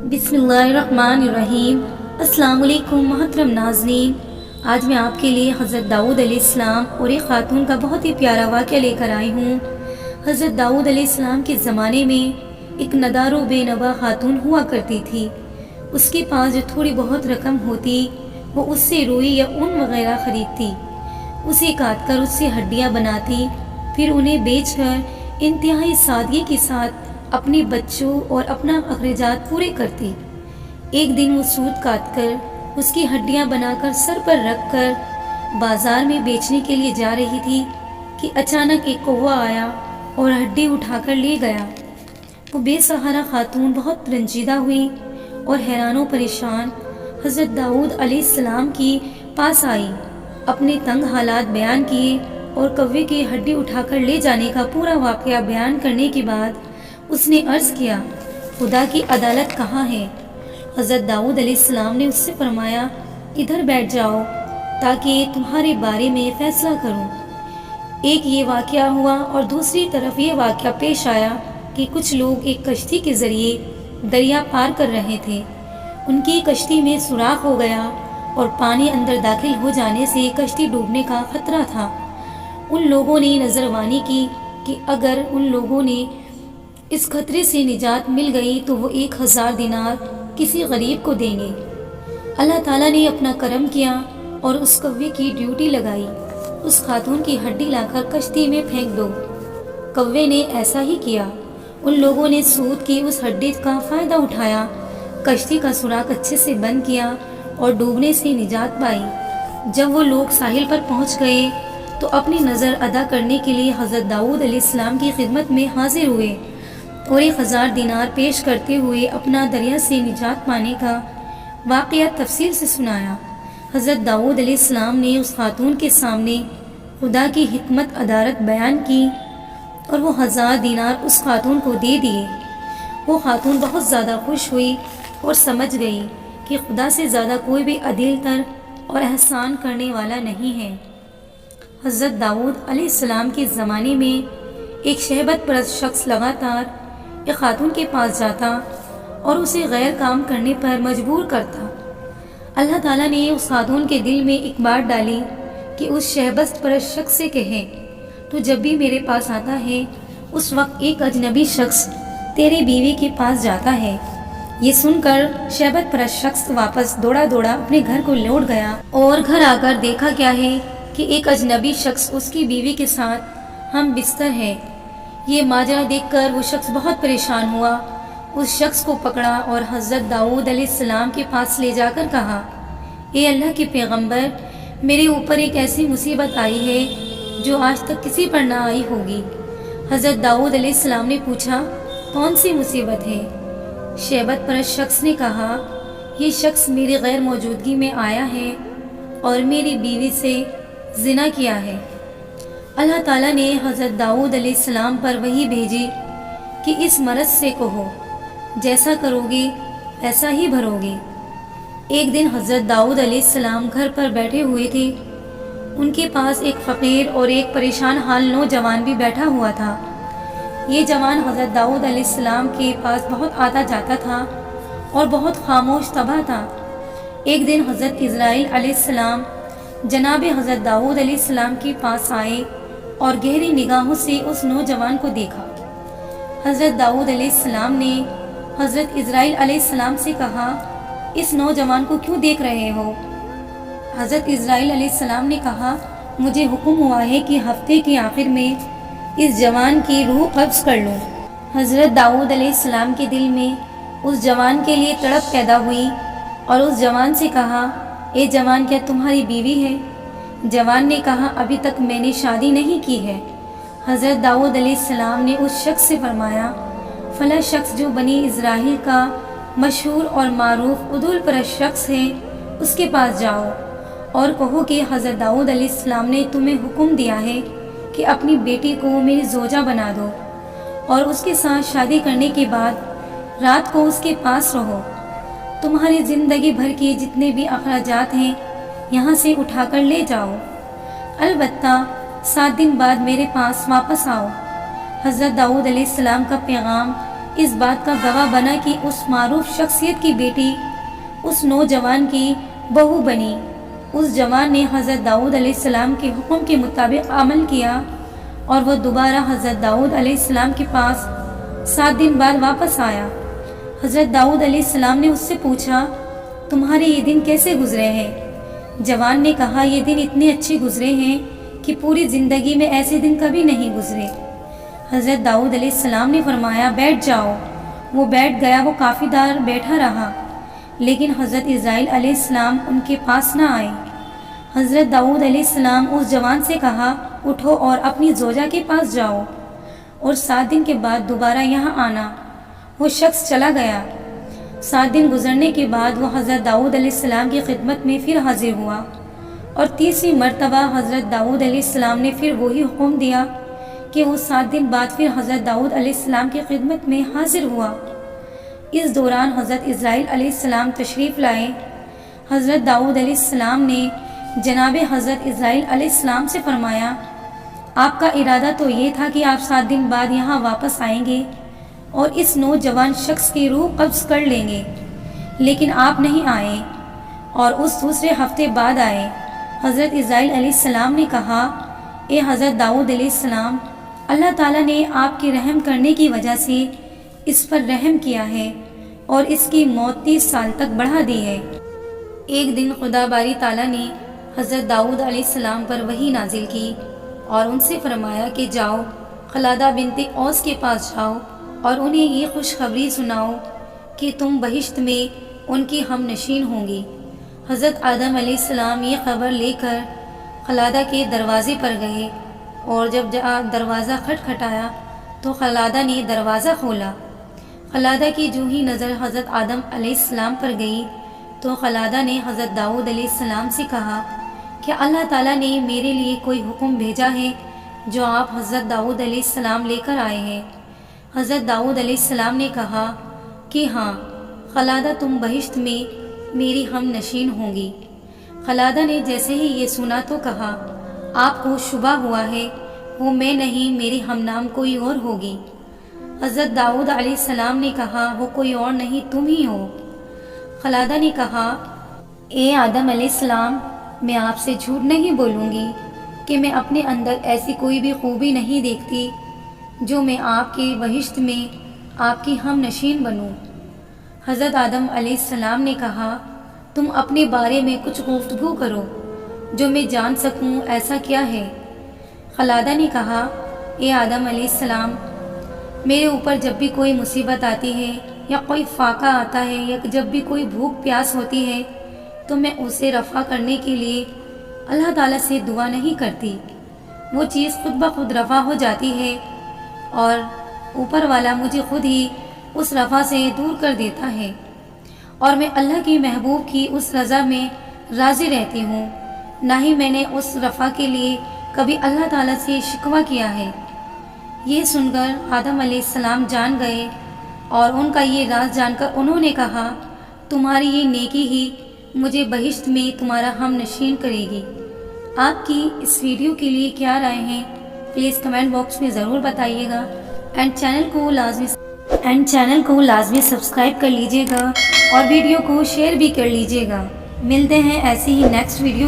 बिस्मिल्लाहिर्रहमानिर्रहीम। अस्सलाम वालेकुम मोहतरम नाज़रीन, आज मैं आपके लिए हज़रत दाऊद अलैहिस्सलाम और एक ख़ातून का बहुत ही प्यारा वाक़या लेकर आई हूँ। हज़रत दाऊद अलैहिस्सलाम के ज़माने में एक नदारो बेनवा ख़ातून हुआ करती थी। उसके पास जो थोड़ी बहुत रकम होती वो उससे रुई या ऊन वग़ैरह ख़रीदती, उसे काट कर उससे हड्डियाँ बनाती, फिर उन्हें बेचकर इंतहाई सादगी के साथ अपने बच्चों और अपना अखराजात पूरे करती। एक दिन वो सूत काट कर उसकी हड्डियां बनाकर सर पर रख कर बाजार में बेचने के लिए जा रही थी कि अचानक एक कौवा आया और हड्डी उठाकर ले गया। वो बेसहारा खातून बहुत रंजीदा हुई और हैरानो परेशान हज़रत दाऊद अलैहिस्सलाम के पास आई, अपने तंग हालात बयान किए और कौवे की हड्डी उठाकर ले जाने का पूरा वाक़या बयान करने के बाद उसने अर्ज़ किया, खुदा की अदालत कहाँ है? हज़रत दाऊद अलैहिस्सलाम ने उससे फरमाया, इधर बैठ जाओ ताकि तुम्हारे बारे में फ़ैसला करूं। एक ये वाक़या हुआ और दूसरी तरफ ये वाक़या पेश आया कि कुछ लोग एक कश्ती के ज़रिए दरिया पार कर रहे थे। उनकी कश्ती में सुराख हो गया और पानी अंदर दाखिल हो जाने से कश्ती डूबने का ख़तरा था। उन लोगों ने नज़रवानी की कि अगर उन लोगों ने इस खतरे से निजात मिल गई तो वो 1000 दिनार किसी गरीब को देंगे। अल्लाह ताला ने अपना करम किया और उस कौवे की ड्यूटी लगाई, उस खातून की हड्डी लाकर कश्ती में फेंक दो। कौवे ने ऐसा ही किया। उन लोगों ने सूत की उस हड्डी का फ़ायदा उठाया, कश्ती का सुराख अच्छे से बंद किया और डूबने से निजात पाई। जब वो लोग साहिल पर पहुंच गए तो अपनी नज़र अदा करने के लिए हज़रत दाऊद अलैहिस्सलाम की खिदमत में हाजिर हुए और 1000 दिनार पेश करते हुए अपना दरिया से निजात पाने का वाक़या तफसील से सुनाया। हज़रत दाऊद अलैहिस्सलाम ने उस खातून के सामने खुदा की हिकमत अदालत बयान की और वो 1000 दिनार उस खातून को दे दिए। वो खातून बहुत ज़्यादा खुश हुई और समझ गई कि खुदा से ज़्यादा कोई भी अदील तर और एहसान करने वाला नहीं है। हज़रत दाऊद अलैहिस्सलाम के ज़माने में एक शहबत परस्त शख्स लगातार एक खातून के पास जाता और उसे गैर काम करने पर मजबूर करता। अल्लाह ताला ने उस खातून के दिल में एक बात डाली कि उस शहबत परस्त शख्स से कहे, तो जब भी मेरे पास आता है उस वक्त एक अजनबी शख्स तेरी बीवी के पास जाता है। ये सुनकर शहबत परस्त शख्स वापस दौड़ा दौड़ा अपने घर को लौट गया और घर आकर देखा क्या है कि एक अजनबी शख्स उसकी बीवी के साथ हम बिस्तर है। ये माजरा देखकर वो शख्स बहुत परेशान हुआ। उस शख्स को पकड़ा और हज़रत दाऊद अलैहिस्सलाम के पास ले जाकर कहा, ए अल्लाह के पैगंबर, मेरे ऊपर एक ऐसी मुसीबत आई है जो आज तक किसी पर ना आई होगी। हज़रत दाऊद अलैहिस्सलाम ने पूछा, कौन सी मुसीबत है? शहबत परस्त शख्स ने कहा, ये शख्स मेरी गैर मौजूदगी में आया है और मेरी बीवी से ज़िना किया है। अल्लाह ताला ने हज़रत दाऊद अलैहिस्सलाम पर वही भेजी कि इस मरज़ से कहो, जैसा करोगे वैसा ही भरोगे। एक दिन हज़रत दाऊद अलैहिस्सलाम घर पर बैठे हुए थे। उनके पास एक फ़कीर और एक परेशान हाल नौजवान भी बैठा हुआ था। ये जवान हज़रत दाऊद अलैहिस्सलाम के पास बहुत आता जाता था और बहुत खामोश तबाह था। एक दिन हज़रत इज़राइल अलैहिस्सलाम जनाब हज़रत दाऊद अलैहिस्सलाम के पास आए और गहरी निगाहों से उस नौजवान को देखा। हज़रत दाऊद अलैहिस्सलाम ने हज़रत इज़राइल अलैहिस्सलाम से कहा, इस नौजवान को क्यों देख रहे हो? हज़रत इज़राइल अलैहिस्सलाम ने कहा, मुझे हुक्म हुआ है कि हफ्ते के आखिर में इस जवान की रूह कब्ज़ कर लूँ। हज़रत दाऊद अलैहिस्सलाम के दिल में उस जवान के लिए तड़प पैदा हुई और उस जवान से कहा, ए जवान, क्या तुम्हारी बीवी है? जवान ने कहा, अभी तक मैंने शादी नहीं की है। हज़रत दाऊद अलैहिस्सलाम ने उस शख्स से फरमाया, फला शख्स जो बनी इज़राइल का मशहूर और मारूफ उदूल परस्त शख्स है, उसके पास जाओ और कहो कि हज़रत दाऊद अलैहिस्सलाम ने तुम्हें हुक्म दिया है कि अपनी बेटी को मेरी ज़ौजा बना दो और उसके साथ शादी करने के बाद रात को उसके पास रहो। तुम्हारी ज़िंदगी भर के जितने भी अखराजात हैं यहाँ से उठाकर ले जाओ। अलबत्ता 7 दिन बाद मेरे पास वापस आओ। हज़रत दाऊद अलैहिस्सलाम का पैगाम اس بات کا گواہ بنا کہ اس معروف شخصیت کی بیٹی اس نوجوان کی بہو بنی۔ اس جوان نے حضرت داؤد علیہ السلام کے حکم کے مطابق عمل کیا اور وہ دوبارہ حضرت داؤد علیہ السلام کے پاس 7 دن بعد واپس آیا۔ حضرت داؤد علیہ السلام نے اس سے پوچھا، تمہارے یہ دن کیسے گزرے ہیں؟ جوان نے کہا، یہ دن اتنے اچھے گزرے ہیں کہ پوری زندگی میں ایسے دن کبھی نہیں گزرے۔ حضرت داؤد علیہ السلام نے فرمایا، بیٹھ جاؤ۔ وہ بیٹھ گیا۔ وہ کافی دیر بیٹھا رہا، لیکن حضرت اسرائیل علیہ السلام ان کے پاس نہ آئے۔ حضرت داؤد علیہ السلام اس جوان سے کہا، اٹھو اور اپنی زوجہ کے پاس جاؤ اور 7 دن کے بعد دوبارہ یہاں آنا۔ وہ شخص چلا گیا۔ 7 دن گزرنے کے بعد وہ حضرت داؤد علیہ السلام کی خدمت میں پھر حاضر ہوا اور تیسری مرتبہ حضرت داؤد علیہ السلام نے پھر وہی حکم دیا کہ وہ 7 دن بعد پھر حضرت داؤد علیہ السلام کی خدمت میں حاضر ہوا۔ اس دوران حضرت اسرائیل علیہ السلام تشریف لائے۔ حضرت داؤد علیہ السلام نے جناب حضرت اسرائیل علیہ السلام سے فرمایا، آپ کا ارادہ تو یہ تھا کہ آپ 7 دن بعد یہاں واپس آئیں گے اور اس نوجوان شخص کی روح قبض کر لیں گے، لیکن آپ نہیں آئے اور اس دوسرے ہفتے بعد آئے۔ حضرت اسرائیل علیہ السلام نے کہا، اے حضرت داؤد علیہ السلام، اللہ تعالیٰ نے آپ کے رحم کرنے کی وجہ سے اس پر رحم کیا ہے اور اس کی موت 30 سال تک بڑھا دی ہے۔ ایک دن خدا باری تعالیٰ نے حضرت داؤد علیہ السلام پر وحی نازل کی اور ان سے فرمایا کہ جاؤ، خلادہ بنت اوس کے پاس جاؤ اور انہیں یہ خوشخبری سناؤ کہ تم بہشت میں ان کی ہم نشین ہوں گی۔ حضرت آدم علیہ السلام یہ خبر لے کر خلادہ کے دروازے پر گئے اور جب دروازہ کھٹکھٹایا تو خلادہ نے دروازہ کھولا۔ خلادہ کی جو ہی نظر حضرت آدم علیہ السلام پر گئی تو خلادہ نے حضرت داؤد علیہ السلام سے کہا کہ اللہ تعالیٰ نے میرے لیے کوئی حکم بھیجا ہے جو آپ حضرت داؤد علیہ السلام لے کر آئے ہیں۔ حضرت داؤد علیہ السلام نے کہا کہ ہاں خلادہ، تم بہشت میں میری ہم نشین ہوں گی۔ خلادہ نے جیسے ہی یہ سنا تو کہا، آپ کو شبہ ہوا ہے، وہ میں نہیں، میری ہم نام کوئی اور ہوگی۔ حضرت داؤد علیہ السلام نے کہا، وہ کوئی اور نہیں، تم ہی ہو۔ خلادہ نے کہا، اے آدم علیہ السلام، میں آپ سے جھوٹ نہیں بولوں گی کہ میں اپنے اندر ایسی کوئی بھی خوبی نہیں دیکھتی جو میں آپ کے بہشت میں آپ کی ہم نشین بنوں۔ حضرت آدم علیہ السلام نے کہا، تم اپنے بارے میں کچھ گفتگو کرو جو میں جان سکوں، ایسا کیا ہے؟ خلادہ نے کہا، اے آدم علیہ السلام، میرے اوپر جب بھی کوئی مصیبت آتی ہے یا کوئی فاقہ آتا ہے یا جب بھی کوئی بھوک پیاس ہوتی ہے تو میں اسے رفع کرنے کے لیے اللہ تعالیٰ سے دعا نہیں کرتی، وہ چیز خود بخود رفع ہو جاتی ہے اور اوپر والا مجھے خود ہی اس رفع سے دور کر دیتا ہے اور میں اللہ کی محبوب کی اس رضا میں راضی رہتی ہوں، نہ ہی میں نے اس رفع کے لیے کبھی اللہ تعالیٰ سے شکوہ کیا ہے۔ یہ سن کر آدم علیہ السلام جان گئے اور ان کا یہ راز جان کر انہوں نے کہا، تمہاری یہ نیکی ہی مجھے بہشت میں تمہارا ہم نشین کرے گی۔ آپ کی اس ویڈیو کے لیے کیا رائے ہیں پلیز کمنٹ باکس میں ضرور بتائیے گا اینڈ چینل کو لازمی سبسکرائب کر لیجیے گا اور ویڈیو کو شیئر بھی کر لیجیے گا۔ ملتے ہیں ایسی ہی نیکسٹ ویڈیو